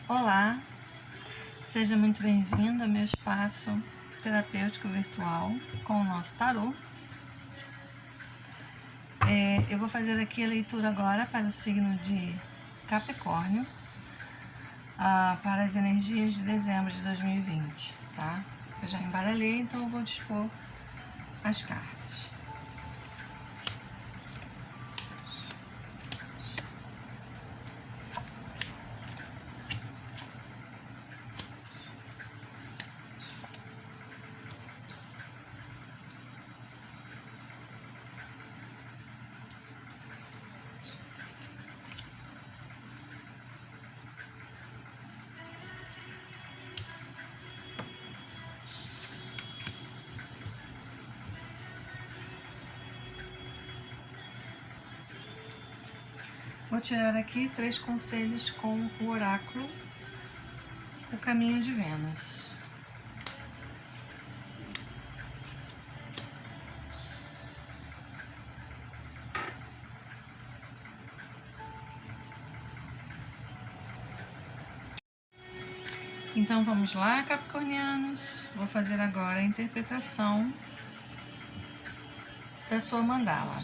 Olá, seja muito bem-vindo ao meu espaço terapêutico virtual com o nosso tarô. Eu vou fazer aqui a leitura agora para o signo de Capricórnio, para as energias de dezembro de 2020, tá? Eu já embaralhei, então eu vou dispor as cartas. Vou tirar aqui 3 conselhos com o oráculo, o caminho de Vênus. Então vamos lá, capricornianos. Vou fazer agora a interpretação da sua mandala.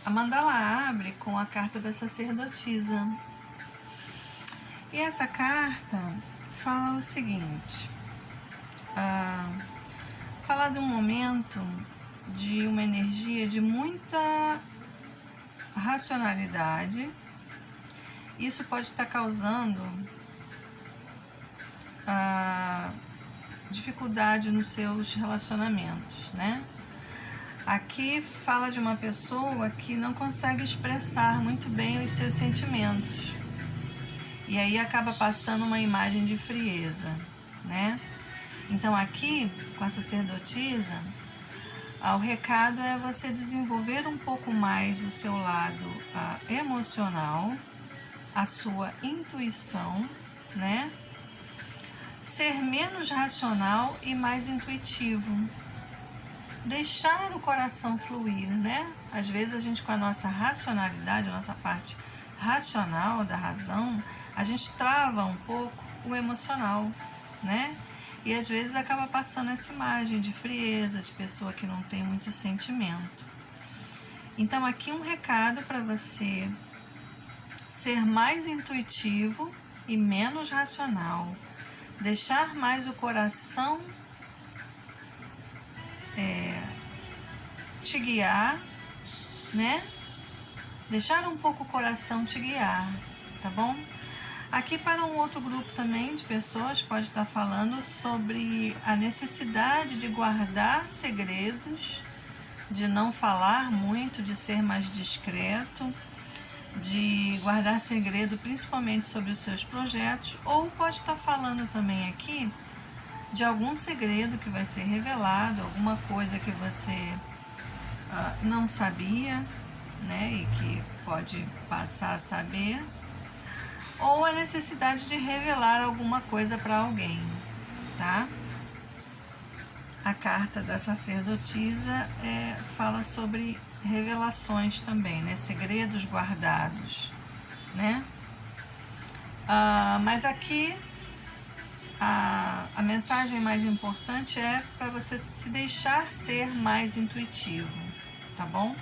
A mandala abre com a carta da sacerdotisa. E essa carta fala o seguinte: fala de um momento de uma energia de muita racionalidade. Isso pode estar causando dificuldade nos seus relacionamentos, né? Aqui fala de uma pessoa que não consegue expressar muito bem os seus sentimentos. E aí acaba passando uma imagem de frieza, né? Então aqui, com a sacerdotisa, o recado é você desenvolver um pouco mais o seu lado emocional, a sua intuição, né? Ser menos racional e mais intuitivo. Deixar o coração fluir, né? Às vezes a gente, com a nossa racionalidade, a nossa parte racional da razão, a gente trava um pouco o emocional, né? E às vezes acaba passando essa imagem de frieza, de pessoa que não tem muito sentimento. Então aqui um recado para você ser mais intuitivo e menos racional. Deixar mais o coração te guiar, né? Deixar um pouco o coração te guiar, tá bom? Aqui para um outro grupo também de pessoas pode estar falando sobre a necessidade de guardar segredos, de não falar muito, de ser mais discreto, de guardar segredo principalmente sobre os seus projetos, ou pode estar falando também aqui de algum segredo que vai ser revelado, alguma coisa que você não sabia, né, e que pode passar a saber, ou a necessidade de revelar alguma coisa para alguém, tá? A carta da sacerdotisa fala sobre revelações também, né, segredos guardados, né? Mas aqui a mensagem mais importante é para você se deixar ser mais intuitivo, tá bom?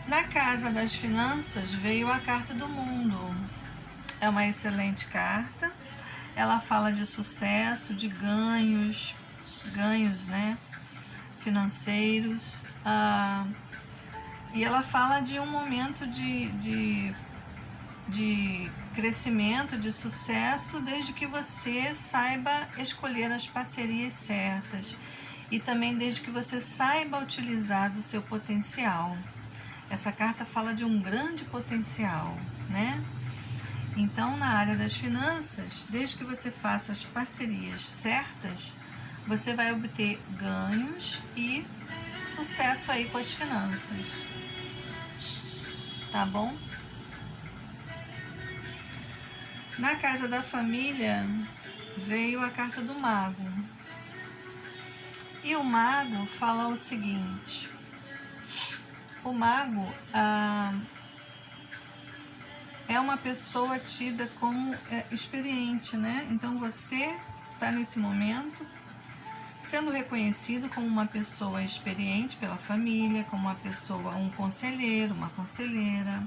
Na casa das finanças veio a carta do mundo. É uma excelente carta. Ela fala de sucesso, de ganhos, né, financeiros. E ela fala de um momento de crescimento, de sucesso, desde que você saiba escolher as parcerias certas e também desde que você saiba utilizar do seu potencial. Essa carta fala de um grande potencial, né? Então, na área das finanças, desde que você faça as parcerias certas, você vai obter ganhos e sucesso aí com as finanças. Tá bom? Na casa da família veio a carta do mago. E o mago fala o seguinte: o mago é uma pessoa tida como experiente, né? Então você está nesse momento sendo reconhecido como uma pessoa experiente pela família, como uma pessoa, um conselheiro, uma conselheira,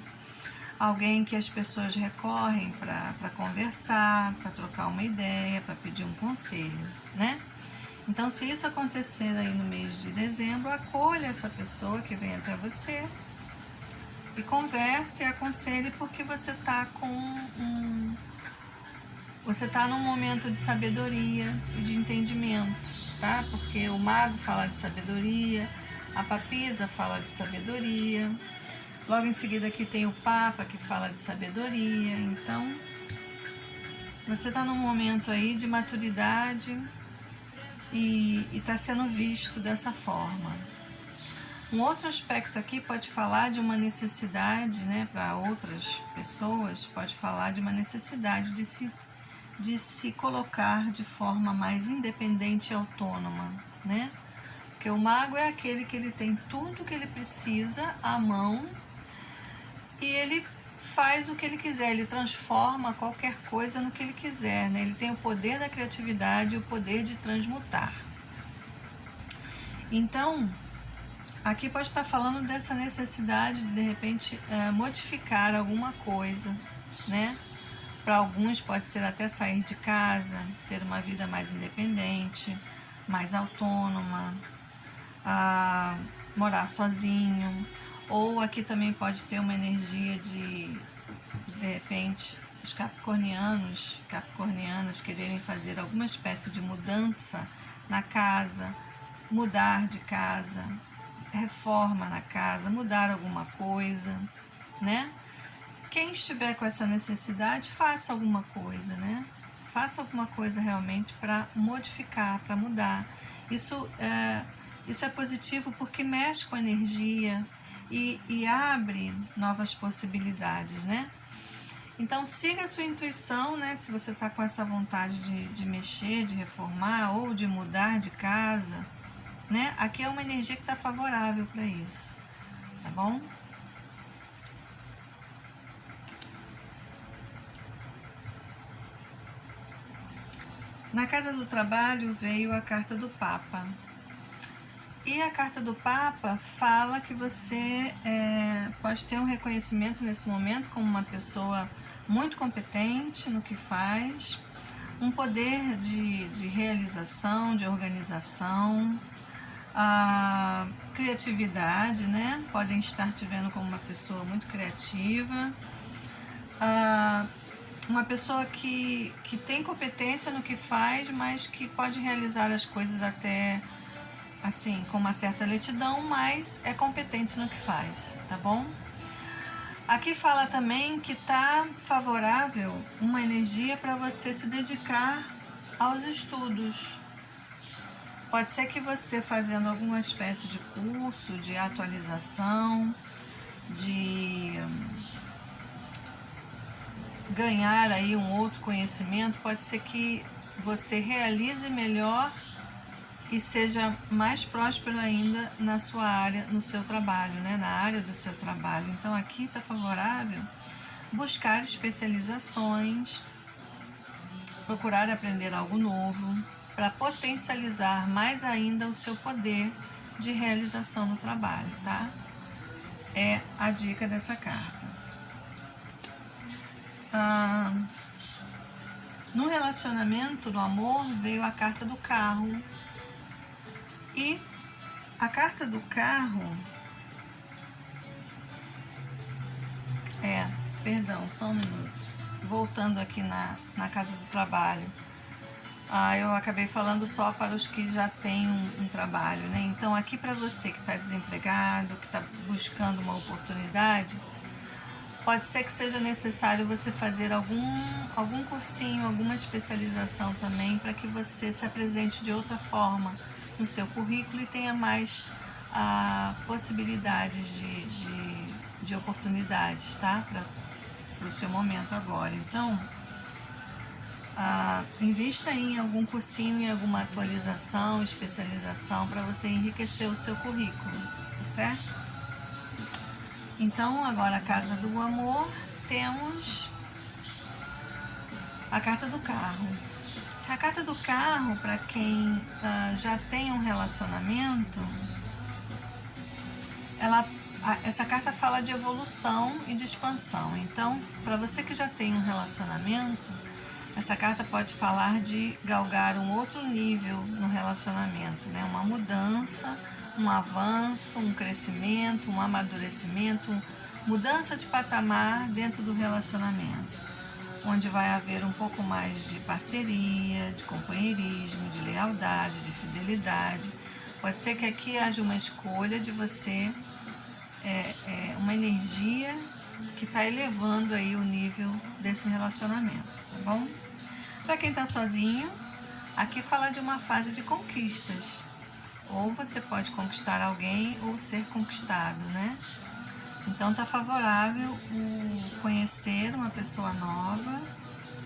alguém que as pessoas recorrem para conversar, para trocar uma ideia, para pedir um conselho, né? Então, se isso acontecer aí no mês de dezembro, acolha essa pessoa que vem até você e converse e aconselhe, porque você está você está num momento de sabedoria e de entendimento, tá? Porque o mago fala de sabedoria, a papisa fala de sabedoria, logo em seguida aqui tem o Papa que fala de sabedoria. Então, você está num momento aí de maturidade e está sendo visto dessa forma. Um outro aspecto aqui pode falar de uma necessidade, né, para outras pessoas, pode falar de uma necessidade de se colocar de forma mais independente e autônoma, né? Porque o mago é aquele que ele tem tudo que ele precisa à mão e ele faz o que ele quiser, ele transforma qualquer coisa no que ele quiser, né? Ele tem o poder da criatividade e o poder de transmutar. Então, aqui pode estar falando dessa necessidade de repente, modificar alguma coisa, né? Para alguns pode ser até sair de casa, ter uma vida mais independente, mais autônoma, morar sozinho. Ou aqui também pode ter uma energia de repente, os capricornianas quererem fazer alguma espécie de mudança na casa, mudar de casa, reforma na casa, mudar alguma coisa, né? Quem estiver com essa necessidade, faça alguma coisa, né? Faça alguma coisa realmente para modificar, para mudar. Isso é positivo porque mexe com a energia e abre novas possibilidades, né? Então, siga a sua intuição, né? Se você está com essa vontade de mexer, de reformar ou de mudar de casa, né? Aqui é uma energia que está favorável para isso, tá bom? Na casa do trabalho veio a carta do Papa. E a carta do Papa fala que você pode ter um reconhecimento nesse momento como uma pessoa muito competente no que faz, um poder de realização, de organização, a criatividade, né? Podem estar te vendo como uma pessoa muito criativa, uma pessoa que tem competência no que faz, mas que pode realizar as coisas até assim, com uma certa lentidão, mas é competente no que faz, tá bom? Aqui fala também que tá favorável uma energia para você se dedicar aos estudos. Pode ser que você fazendo alguma espécie de curso, de atualização, de ganhar aí um outro conhecimento, pode ser que você realize melhor e seja mais próspero ainda na sua área, no seu trabalho, né? Na área do seu trabalho. Então aqui está favorável buscar especializações, procurar aprender algo novo, para potencializar mais ainda o seu poder de realização no trabalho, tá? É a dica dessa carta. No relacionamento, no amor, veio a carta do carro. E a carta do carro perdão, só um minuto. Voltando aqui na casa do trabalho. Eu acabei falando só para os que já têm um trabalho, né? Então, aqui para você que está desempregado, que está buscando uma oportunidade, pode ser que seja necessário você fazer algum cursinho, alguma especialização também, para que você se apresente de outra forma no seu currículo e tenha mais possibilidades de oportunidades, tá? Para o seu momento agora. Então, invista em algum cursinho, em alguma atualização, especialização, para você enriquecer o seu currículo, tá certo? Então, agora a casa do amor temos a carta do carro. A carta do carro, para quem já tem um relacionamento, essa carta fala de evolução e de expansão. Então, para você que já tem um relacionamento, essa carta pode falar de galgar um outro nível no relacionamento, né? Uma mudança, um avanço, um crescimento, um amadurecimento, mudança de patamar dentro do relacionamento, onde vai haver um pouco mais de parceria, de companheirismo, de lealdade, de fidelidade. Pode ser que aqui haja uma escolha de você, uma energia que está elevando aí o nível desse relacionamento, tá bom? Para quem está sozinho, aqui fala de uma fase de conquistas. Ou você pode conquistar alguém ou ser conquistado, né? Então tá favorável o conhecer uma pessoa nova,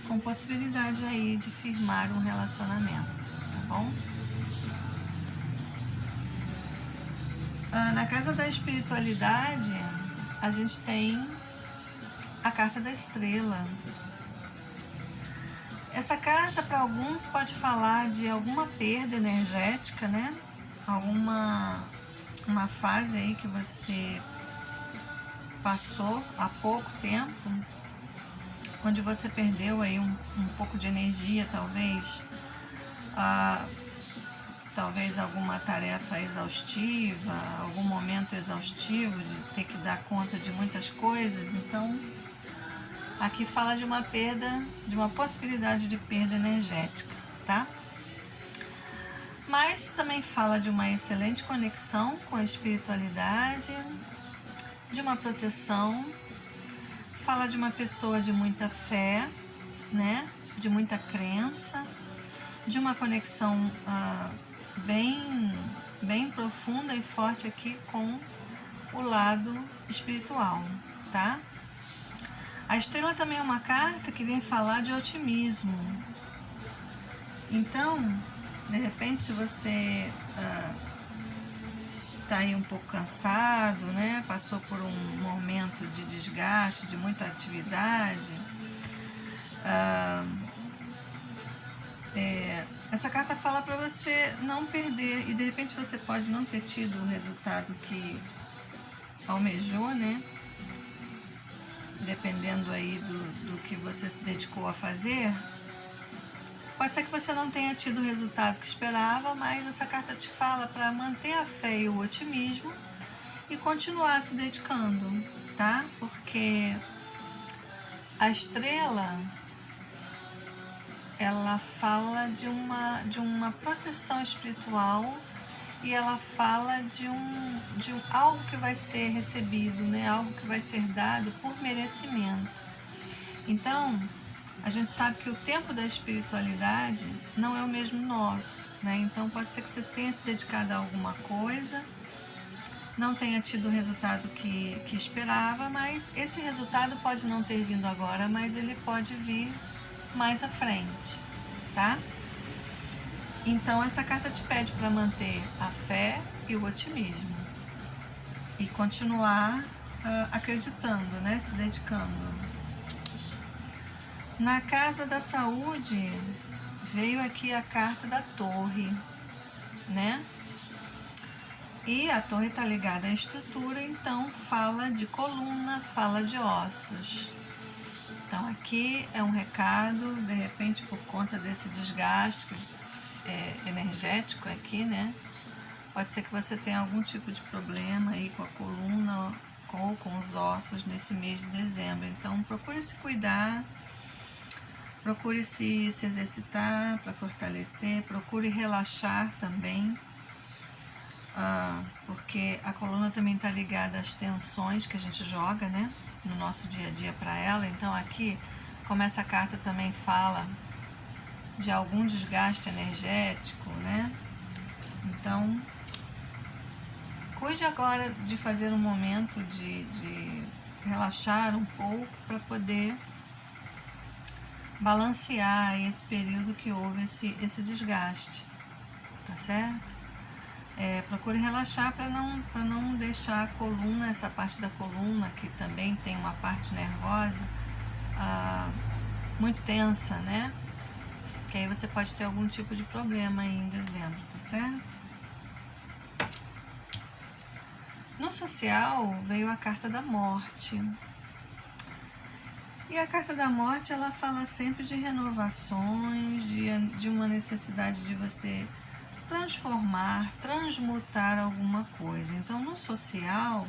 com possibilidade aí de firmar um relacionamento, tá bom? Na casa da espiritualidade, a gente tem a carta da estrela. Essa carta, para alguns, pode falar de alguma perda energética, né? Uma fase aí que você passou há pouco tempo, onde você perdeu aí um pouco de energia, talvez alguma tarefa exaustiva, algum momento exaustivo de ter que dar conta de muitas coisas. Então, aqui fala de uma perda, de uma possibilidade de perda energética, tá? Mas também fala de uma excelente conexão com a espiritualidade, de uma proteção, fala de uma pessoa de muita fé, né? De muita crença, de uma conexão bem profunda e forte aqui com o lado espiritual, tá? A estrela também é uma carta que vem falar de otimismo. Então, de repente, se você está aí um pouco cansado, né? Passou por um momento de desgaste, de muita atividade, essa carta fala para você não perder, e de repente você pode não ter tido o resultado que almejou, né? Dependendo aí do que você se dedicou a fazer, pode ser que você não tenha tido o resultado que esperava, mas essa carta te fala para manter a fé e o otimismo e continuar se dedicando, tá? Porque a estrela, ela fala de uma proteção espiritual e ela fala de algo que vai ser recebido, né? Algo que vai ser dado por merecimento. Então, a gente sabe que o tempo da espiritualidade não é o mesmo nosso, né? Então, pode ser que você tenha se dedicado a alguma coisa, não tenha tido o resultado que esperava, mas esse resultado pode não ter vindo agora, mas ele pode vir mais à frente, tá? Então, essa carta te pede para manter a fé e o otimismo e continuar acreditando, né? Se dedicando. Na casa da saúde, veio aqui a carta da torre, né? E a torre está ligada à estrutura, então fala de coluna, fala de ossos. Então aqui é um recado, de repente por conta desse desgaste energético aqui, né? Pode ser que você tenha algum tipo de problema aí com a coluna ou com os ossos nesse mês de dezembro. Então procure se cuidar, procure se exercitar para fortalecer, procure relaxar também, porque a coluna também está ligada às tensões que a gente joga, né, no nosso dia a dia para ela. Então aqui, como essa carta também fala de algum desgaste energético, né, então cuide agora de fazer um momento de relaxar um pouco para poder balancear esse período que houve esse desgaste, tá certo? procure relaxar para não deixar a coluna, essa parte da coluna, que também tem uma parte nervosa, muito tensa, né? Que aí você pode ter algum tipo de problema aí em dezembro, tá certo? No social veio a carta da morte. E a carta da morte, ela fala sempre de renovações, de uma necessidade de você transformar, transmutar alguma coisa. Então, no social,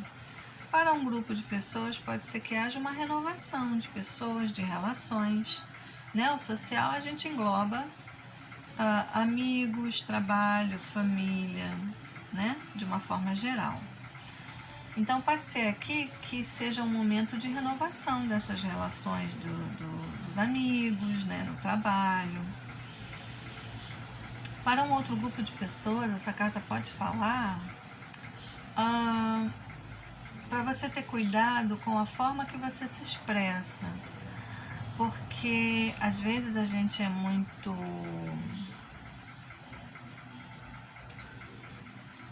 para um grupo de pessoas, pode ser que haja uma renovação de pessoas, de relações, né? O social a gente engloba amigos, trabalho, família, né? De uma forma geral. Então pode ser aqui que seja um momento de renovação dessas relações dos amigos, né? No trabalho. Para um outro grupo de pessoas, essa carta pode falar para você ter cuidado com a forma que você se expressa, porque às vezes a gente é muito,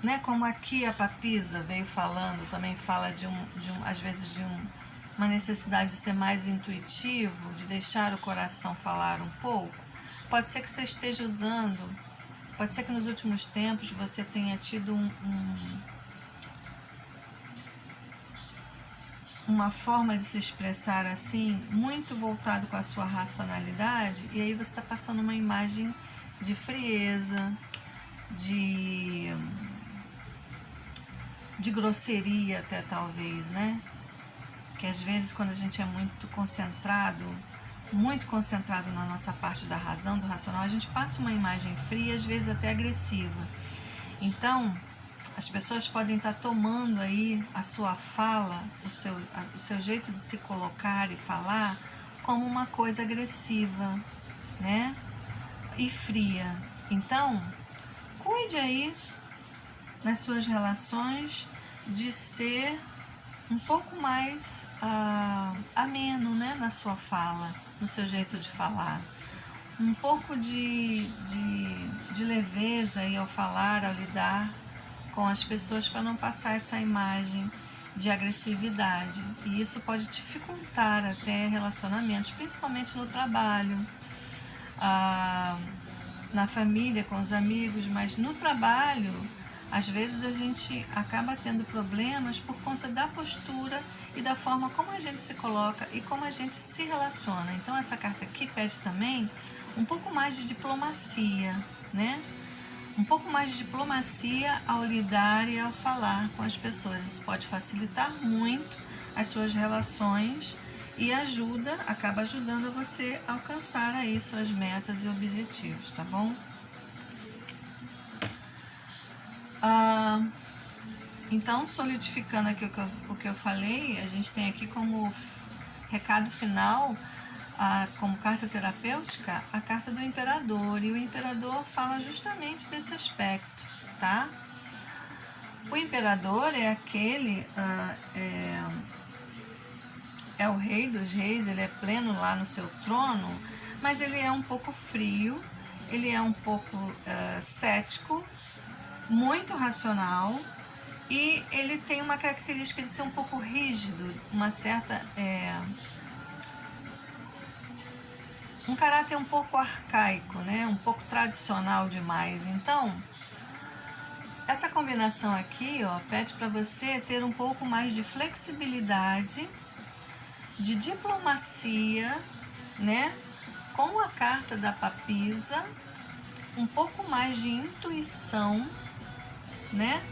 né? Como aqui a papisa veio falando, também fala às vezes uma necessidade de ser mais intuitivo, de deixar o coração falar um pouco. Pode ser que você esteja usando, pode ser que nos últimos tempos você tenha tido uma forma de se expressar assim, muito voltado com a sua racionalidade, e aí você está passando uma imagem de frieza, de grosseria até talvez, né? Que às vezes quando a gente é muito concentrado na nossa parte da razão, do racional, a gente passa uma imagem fria, às vezes até agressiva. Então, as pessoas podem estar tomando aí a sua fala, o seu jeito de se colocar e falar como uma coisa agressiva, né? E fria. Então, cuide aí nas suas relações de ser um pouco mais ameno, né? Na sua fala, no seu jeito de falar. Um pouco de leveza aí ao falar, ao lidar com as pessoas, para não passar essa imagem de agressividade. E isso pode dificultar até relacionamentos, principalmente no trabalho, na família, com os amigos, mas no trabalho, às vezes a gente acaba tendo problemas por conta da postura e da forma como a gente se coloca e como a gente se relaciona. Então essa carta aqui pede também um pouco mais de diplomacia, né? Um pouco mais de diplomacia ao lidar e ao falar com as pessoas. Isso pode facilitar muito as suas relações e acaba ajudando a você a alcançar aí suas metas e objetivos, tá bom? Então, solidificando aqui o que eu falei, a gente tem aqui como recado final, como carta terapêutica, a carta do imperador. E o imperador fala justamente desse aspecto, tá? O imperador é aquele, é o rei dos reis, ele é pleno lá no seu trono, mas ele é um pouco frio, ele é um pouco cético, muito racional, e ele tem uma característica de ser um pouco rígido, uma certa... um caráter um pouco arcaico, né? Um pouco tradicional demais. Então, essa combinação aqui, ó, pede para você ter um pouco mais de flexibilidade, de diplomacia, né? Com a carta da papisa, um pouco mais de intuição, né?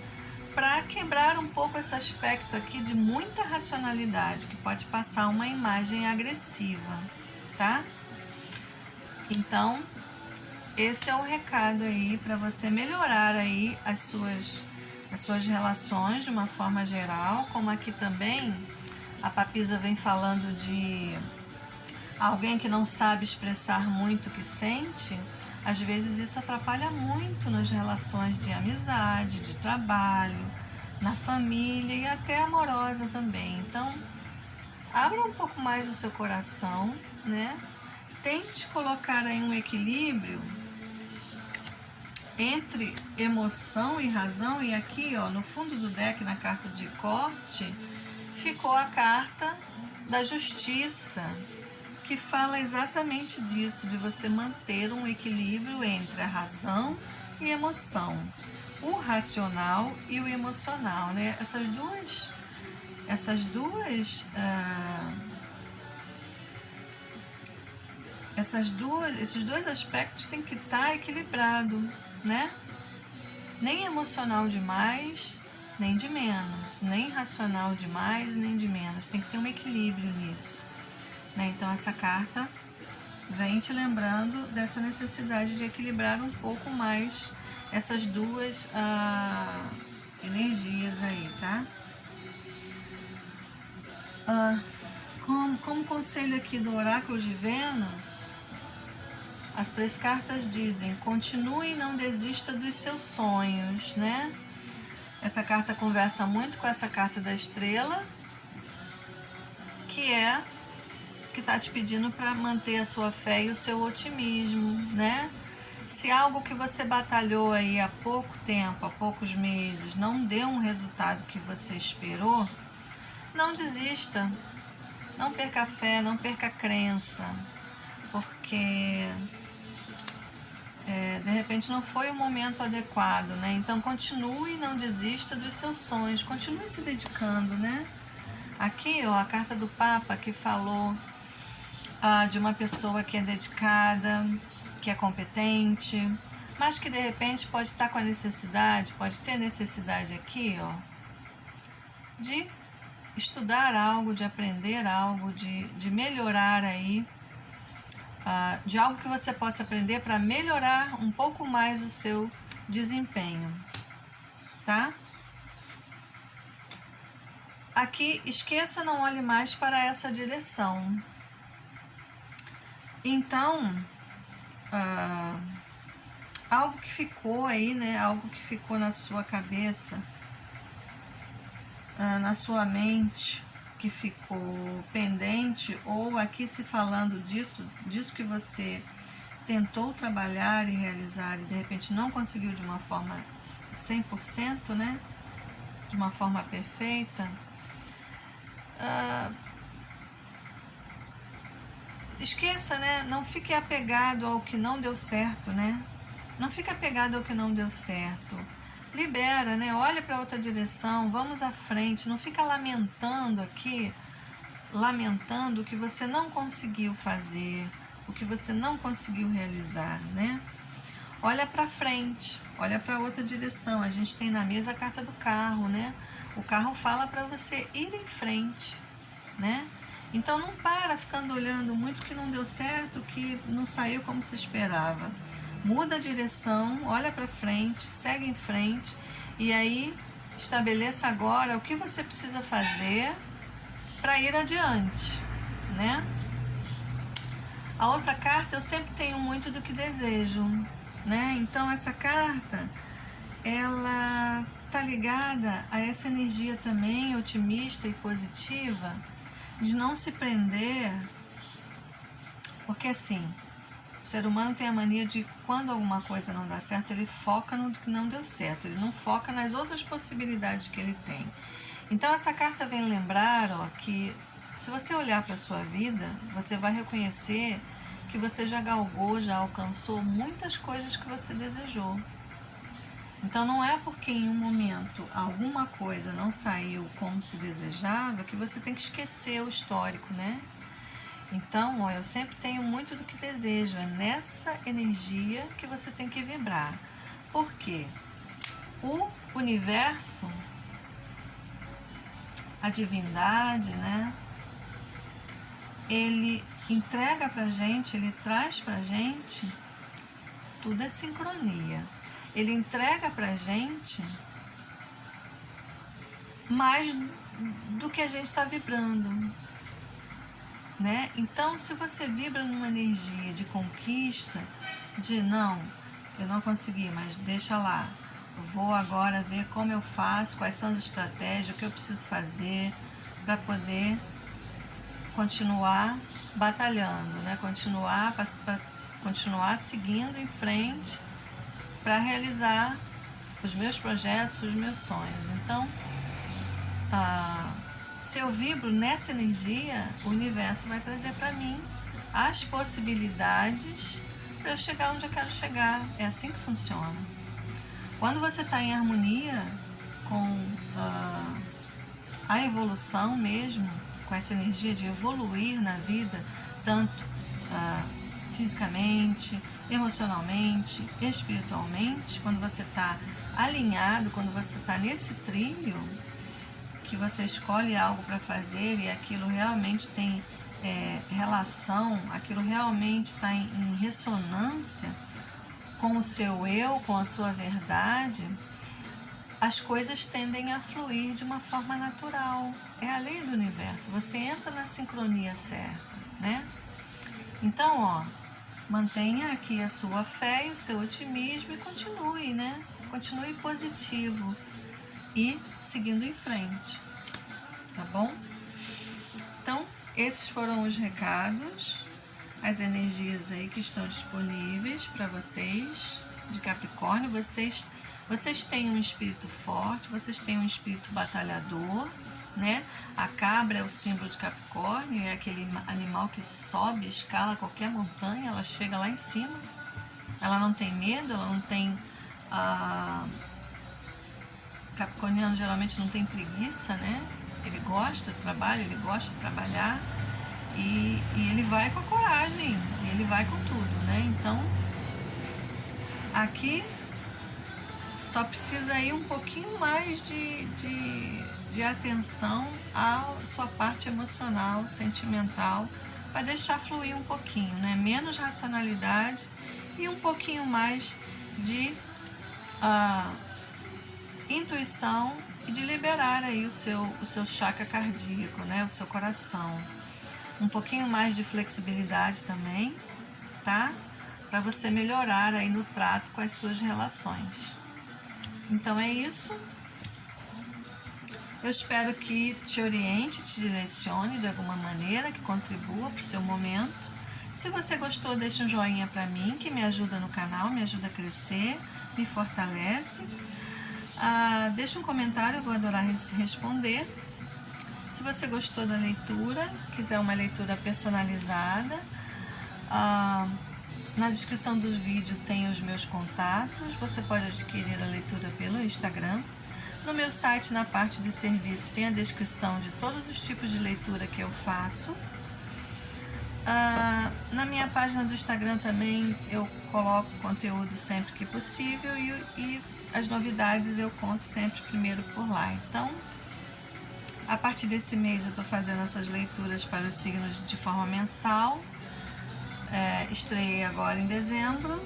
Para quebrar um pouco esse aspecto aqui de muita racionalidade, que pode passar uma imagem agressiva, tá? Então, esse é o recado aí para você melhorar aí as suas relações de uma forma geral, como aqui também a papisa vem falando de alguém que não sabe expressar muito o que sente. Às vezes isso atrapalha muito nas relações de amizade, de trabalho, na família e até amorosa também. Então, abra um pouco mais o seu coração, né? Tente colocar aí um equilíbrio entre emoção e razão. E aqui, ó, no fundo do deck, na carta de corte, ficou a carta da justiça, que fala exatamente disso, de você manter um equilíbrio entre a razão e a emoção, o racional e o emocional, né? Esses dois aspectos têm que estar equilibrado, né? Nem emocional demais, nem de menos, nem racional demais, nem de menos. Tem que ter um equilíbrio nisso, né? Então essa carta vem te lembrando dessa necessidade de equilibrar um pouco mais essas duas energias aí, tá? Como conselho aqui do Oráculo de Vênus, as 3 cartas dizem: continue e não desista dos seus sonhos, né? Essa carta conversa muito com essa carta da estrela, que está te pedindo para manter a sua fé e o seu otimismo, né? Se algo que você batalhou aí há pouco tempo, há poucos meses, não deu um resultado que você esperou, não desista, não perca a fé, não perca a crença, porque de repente não foi o momento adequado, né? Então continue, não desista dos seus sonhos, continue se dedicando, né? Aqui, ó, a carta do Papa que falou de uma pessoa que é dedicada, que é competente, mas que de repente pode estar com a necessidade, pode ter necessidade aqui, ó, de estudar algo, de aprender algo, de melhorar aí, de algo que você possa aprender para melhorar um pouco mais o seu desempenho, tá? Aqui, esqueça, não olhe mais para essa direção. Então, algo que ficou aí, né? Algo que ficou na sua cabeça, na sua mente, que ficou pendente, ou aqui se falando disso que você tentou trabalhar e realizar e de repente não conseguiu de uma forma 100%, né? De uma forma perfeita. Esqueça, né? Não fique apegado ao que não deu certo, né? Não fique apegado ao que não deu certo. Libera, né? Olha para outra direção, vamos à frente. Não fica lamentando aqui, lamentando o que você não conseguiu fazer, o que você não conseguiu realizar, né? Olha para frente, olha para outra direção. A gente tem na mesa a carta do carro, né? O carro fala para você ir em frente, né? Então não para ficando olhando muito que não deu certo, que não saiu como se esperava. Muda a direção, olha para frente, segue em frente e aí estabeleça agora o que você precisa fazer para ir adiante, né? A outra carta, eu sempre tenho muito do que desejo, né? Então essa carta, ela tá ligada a essa energia também otimista e positiva, de não se prender, porque assim, o ser humano tem a mania de, quando alguma coisa não dá certo, ele foca no que não deu certo, ele não foca nas outras possibilidades que ele tem. Então essa carta vem lembrar, ó, que se você olhar para a sua vida, você vai reconhecer que você já galgou, já alcançou muitas coisas que você desejou. Então não é porque em um momento alguma coisa não saiu como se desejava que você tem que esquecer o histórico, né? Então, ó, eu sempre tenho muito do que desejo, é nessa energia que você tem que vibrar. Por quê? O universo, a divindade, né? Ele entrega pra gente, ele traz pra gente, tudo é sincronia. Ele entrega pra gente mais do que a gente está vibrando, né? Então, se você vibra numa energia de conquista, de não, eu não consegui, mas deixa lá, eu vou agora ver como eu faço, quais são as estratégias, o que eu preciso fazer para poder continuar batalhando, né? Continuar seguindo em frente para realizar os meus projetos, os meus sonhos. Então, se eu vibro nessa energia, o universo vai trazer para mim as possibilidades para eu chegar onde eu quero chegar. É assim que funciona. Quando você está em harmonia com a evolução mesmo, com essa energia de evoluir na vida, tanto fisicamente, emocionalmente, espiritualmente, quando você está alinhado, quando você está nesse trilho, que você escolhe algo para fazer e aquilo realmente tem relação, aquilo realmente está em ressonância com o seu eu, com a sua verdade, as coisas tendem a fluir de uma forma natural. É a lei do universo. Você entra na sincronia certa, né? Então, mantenha aqui a sua fé e o seu otimismo e continue, né? Continue positivo e seguindo em frente, tá bom? Então, esses foram os recados, as energias aí que estão disponíveis para vocês de Capricórnio. Vocês têm um espírito forte, vocês têm um espírito batalhador, né? A cabra é o símbolo de Capricórnio, é aquele animal que sobe, escala qualquer montanha, ela chega lá em cima. Ela não tem medo, ela não tem... Capricorniano geralmente não tem preguiça, né? Ele gosta do trabalho, ele gosta de trabalhar e ele vai com a coragem, ele vai com tudo, né? Então, aqui só precisa ir um pouquinho mais de atenção à sua parte emocional, sentimental, para deixar fluir um pouquinho, né? Menos racionalidade e um pouquinho mais de intuição e de liberar aí o seu chakra cardíaco, né? O seu coração. Um pouquinho mais de flexibilidade também, tá? Para você melhorar aí no trato com as suas relações. Então é isso. Eu espero que te oriente, te direcione de alguma maneira, que contribua para o seu momento. Se você gostou, deixa um joinha para mim, que me ajuda no canal, me ajuda a crescer, me fortalece. Deixa um comentário, eu vou adorar responder. Se você gostou da leitura, quiser uma leitura personalizada, na descrição do vídeo tem os meus contatos, você pode adquirir a leitura pelo Instagram. No meu site, na parte de serviços, tem a descrição de todos os tipos de leitura que eu faço. Na minha página do Instagram também eu coloco conteúdo sempre que possível e as novidades eu conto sempre primeiro por lá. Então, a partir desse mês eu estou fazendo essas leituras para os signos de forma mensal. Estreiei agora em dezembro.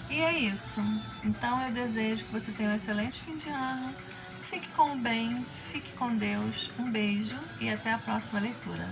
E é isso. Então eu desejo que você tenha um excelente fim de ano. Fique com o bem, fique com Deus. Um beijo e até a próxima leitura.